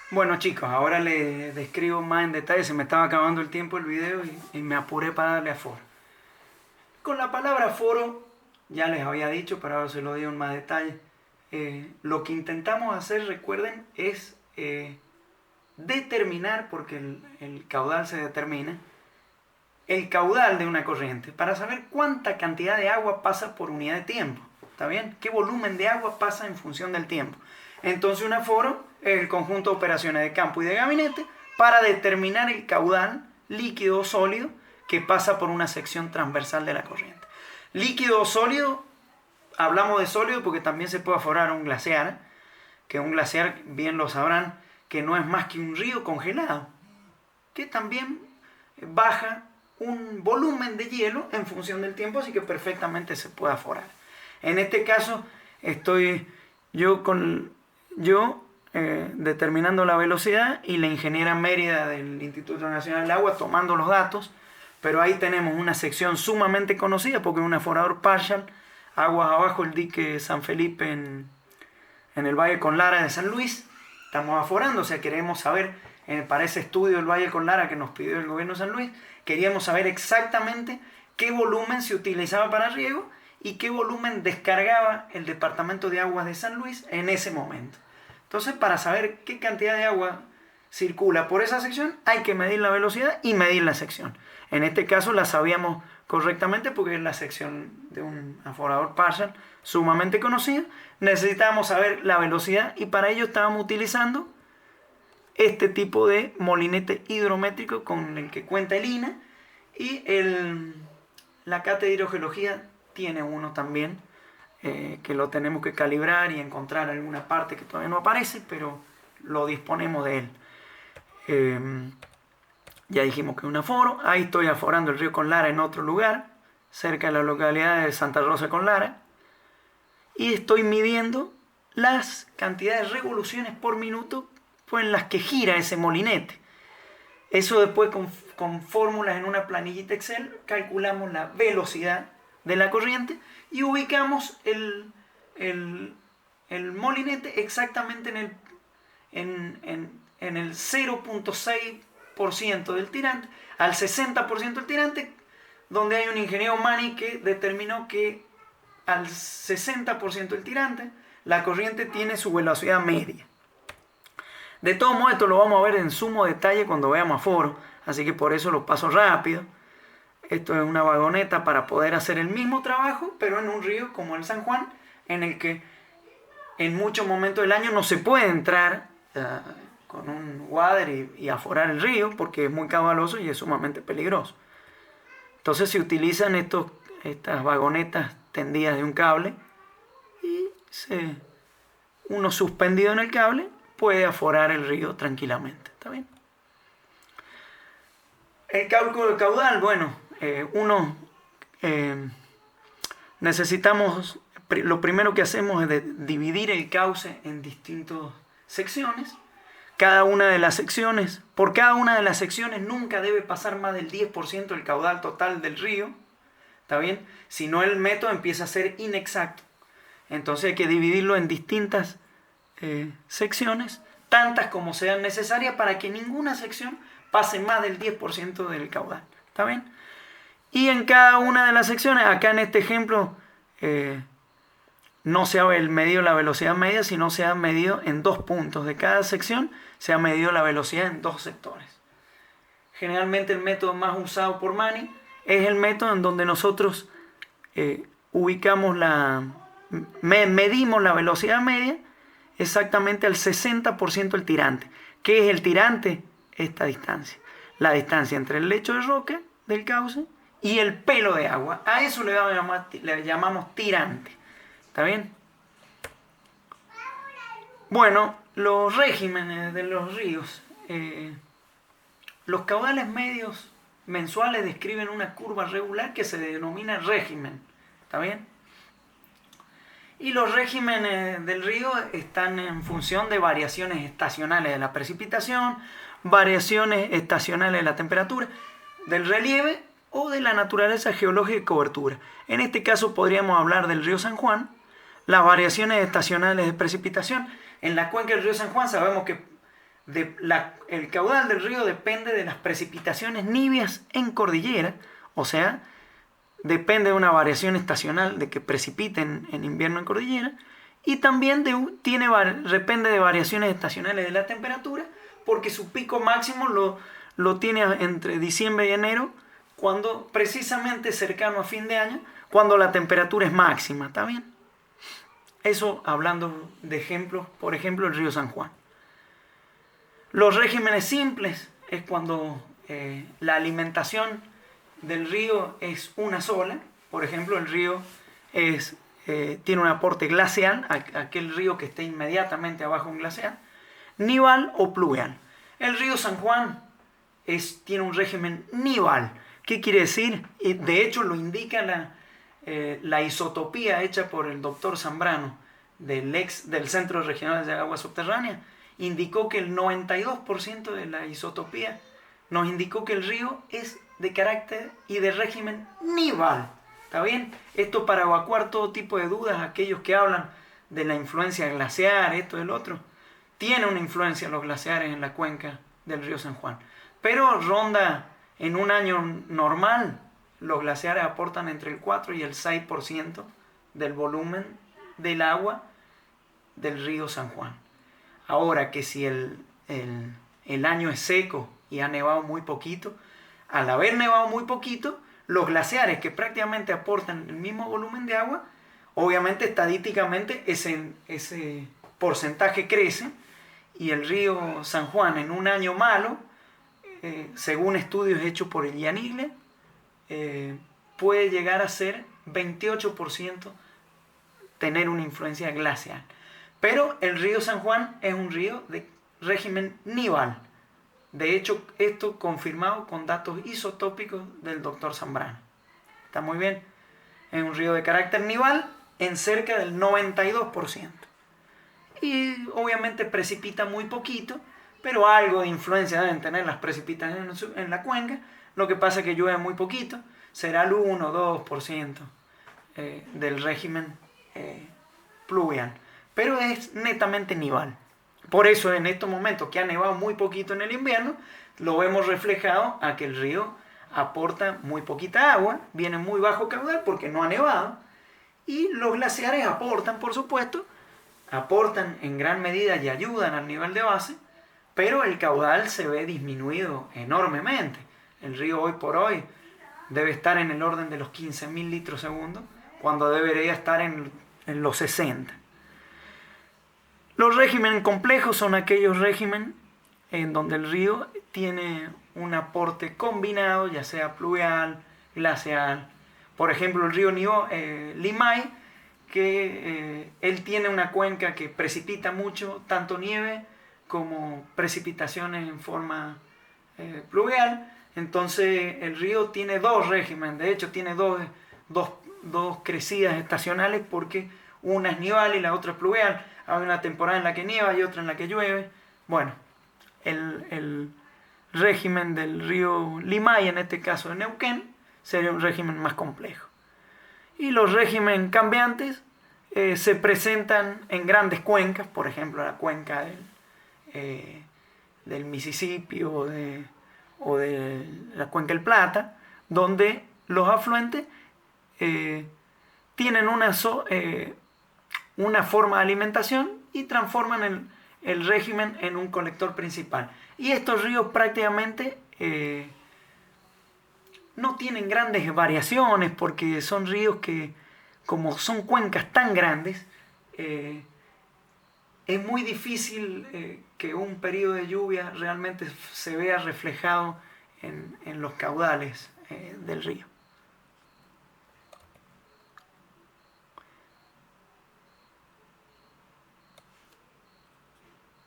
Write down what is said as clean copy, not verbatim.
Bueno chicos, ahora les describo más en detalle, se me estaba acabando el tiempo el video y me apuré para darle a foro. Con la palabra foro, ya les había dicho, pero ahora se lo digo en más detalle. Lo que intentamos hacer, recuerden, es determinar, porque el caudal se determina, el caudal de una corriente, para saber cuánta cantidad de agua pasa por unidad de tiempo. ¿Está bien? ¿Qué volumen de agua pasa en función del tiempo? Entonces un aforo es el conjunto de operaciones de campo y de gabinete para determinar el caudal líquido o sólido que pasa por una sección transversal de la corriente. Líquido o sólido, hablamos de sólido porque también se puede aforar un glaciar, que un glaciar, bien lo sabrán, que no es más que un río congelado, que también baja un volumen de hielo en función del tiempo, así que perfectamente se puede aforar. En este caso estoy determinando la velocidad y la ingeniera Mérida del Instituto Nacional del Agua tomando los datos, pero ahí tenemos una sección sumamente conocida porque es un aforador partial, aguas abajo el dique San Felipe en el Valle con Lara de San Luis. Estamos aforando, o sea, queremos saber, para ese estudio del Valle con Lara que nos pidió el gobierno de San Luis, queríamos saber exactamente qué volumen se utilizaba para riego y qué volumen descargaba el Departamento de Aguas de San Luis en ese momento. Entonces, para saber qué cantidad de agua circula por esa sección, hay que medir la velocidad y medir la sección. En este caso la sabíamos correctamente porque es la sección de un aforador partial sumamente conocida. Necesitábamos saber la velocidad y para ello estábamos utilizando este tipo de molinete hidrométrico con el que cuenta el INA y la cátedra de hidrogeología tiene uno también que lo tenemos que calibrar y encontrar alguna parte que todavía no aparece, pero lo disponemos de él. Ya dijimos que es un aforo. Ahí estoy aforando el río con Lara en otro lugar, cerca de la localidad de Santa Rosa con Lara, y estoy midiendo las cantidades de revoluciones por minuto en las que gira ese molinete. Eso después con fórmulas en una planillita Excel calculamos la velocidad de la corriente y ubicamos el molinete exactamente en el 0.6% del tirante, al 60% del tirante, donde hay un ingeniero Mani que determinó que al 60% del tirante la corriente tiene su velocidad media. De todos modos, esto lo vamos a ver en sumo detalle cuando veamos a foro, así que por eso lo paso rápido. Esto es una vagoneta para poder hacer el mismo trabajo, pero en un río como el San Juan, en el que en muchos momentos del año no se puede entrar con un wader y aforar el río porque es muy caudaloso y es sumamente peligroso. Entonces se utilizan estas vagonetas tendidas de un cable y uno suspendido en el cable puede aforar el río tranquilamente. ¿Está bien? El cálculo del caudal, bueno, necesitamos, lo primero que hacemos es dividir el cauce en distintas secciones. Cada una de las secciones, por cada una de las secciones nunca debe pasar más del 10% del caudal total del río. ¿Está bien? Si no, el método empieza a ser inexacto. Entonces hay que dividirlo en distintas secciones, tantas como sean necesarias para que ninguna sección pase más del 10% del caudal. ¿Está bien? Y en cada una de las secciones, acá en este ejemplo, no se ha medido la velocidad media, sino se ha medido en 2 puntos. De cada sección se ha medido la velocidad en 2 sectores. Generalmente el método más usado por Mani es el método en donde nosotros medimos la velocidad media exactamente al 60% del tirante. ¿Qué es el tirante? Esta distancia. La distancia entre el lecho de roca del cauce y el pelo de agua. A eso le llamamos tirante. ¿Está bien? Bueno, los regímenes de los ríos. Los caudales medios mensuales describen una curva regular que se denomina régimen. ¿Está bien? Y los regímenes del río están en función de variaciones estacionales de la precipitación, variaciones estacionales de la temperatura, del relieve o de la naturaleza geológica y cobertura. En este caso podríamos hablar del río San Juan, las variaciones estacionales de precipitación. En la cuenca del río San Juan sabemos que El caudal del río depende de las precipitaciones nivias en cordillera, o sea, depende de una variación estacional de que precipiten en invierno en cordillera, y también depende de variaciones estacionales de la temperatura, porque su pico máximo lo tiene entre diciembre y enero, cuando precisamente cercano a fin de año, cuando la temperatura es máxima, ¿está bien? Eso hablando de ejemplos, por ejemplo, el río San Juan. Los regímenes simples es cuando la alimentación del río es una sola. Por ejemplo, el río tiene un aporte glacial, aquel río que esté inmediatamente abajo un glaciar, nival o pluvial. El río San Juan tiene un régimen nival. ¿Qué quiere decir? De hecho, lo indica la isotopía hecha por el doctor Zambrano del Centro Regional de Agua Subterránea. Indicó que el 92% de la isotopía nos indicó que el río es de carácter y de régimen nival. ¿Está bien? Esto para evacuar todo tipo de dudas, aquellos que hablan de la influencia glaciar, esto y el otro. Tiene una influencia los glaciares en la cuenca del río San Juan. Pero ronda en un año normal, los glaciares aportan entre el 4 y el 6% del volumen del agua del río San Juan. Ahora que si el año es seco y ha nevado muy poquito, al haber nevado muy poquito, los glaciares que prácticamente aportan el mismo volumen de agua, obviamente estadísticamente ese porcentaje crece, y el río San Juan en un año malo, según estudios hechos por el IANIGLE, puede llegar a ser 28% tener una influencia glacial. Pero el río San Juan es un río de régimen nival. De hecho, esto confirmado con datos isotópicos del doctor Zambrano. Está muy bien. Es un río de carácter nival en cerca del 92%. Y obviamente precipita muy poquito, pero algo de influencia deben tener las precipitaciones en la cuenca. Lo que pasa es que llueve muy poquito, será el 1 o 2% del régimen pluvial. Pero es netamente nival. Por eso en estos momentos que ha nevado muy poquito en el invierno, lo vemos reflejado a que el río aporta muy poquita agua, viene muy bajo caudal porque no ha nevado, y los glaciares aportan, por supuesto, aportan en gran medida y ayudan al nivel de base, pero el caudal se ve disminuido enormemente. El río hoy por hoy debe estar en el orden de los 15.000 litros segundo, cuando debería estar en los 60. Los regímenes complejos son aquellos regímenes en donde el río tiene un aporte combinado, ya sea pluvial, glacial. Por ejemplo, el río Limay, que él tiene una cuenca que precipita mucho, tanto nieve como precipitaciones en forma pluvial. Entonces el río tiene dos regímenes, de hecho tiene dos crecidas estacionales, porque una es nival y la otra es pluvial. Hay una temporada en la que nieva y otra en la que llueve. Bueno, el régimen del río Limay, en este caso de Neuquén, sería un régimen más complejo. Y los regímenes cambiantes se presentan en grandes cuencas, por ejemplo la cuenca del Mississippi o de la cuenca del Plata, donde los afluentes tienen una forma de alimentación y transforman el régimen en un colector principal. Y estos ríos prácticamente no tienen grandes variaciones, porque son ríos que, como son cuencas tan grandes, es muy difícil que un periodo de lluvia realmente se vea reflejado en los caudales del río.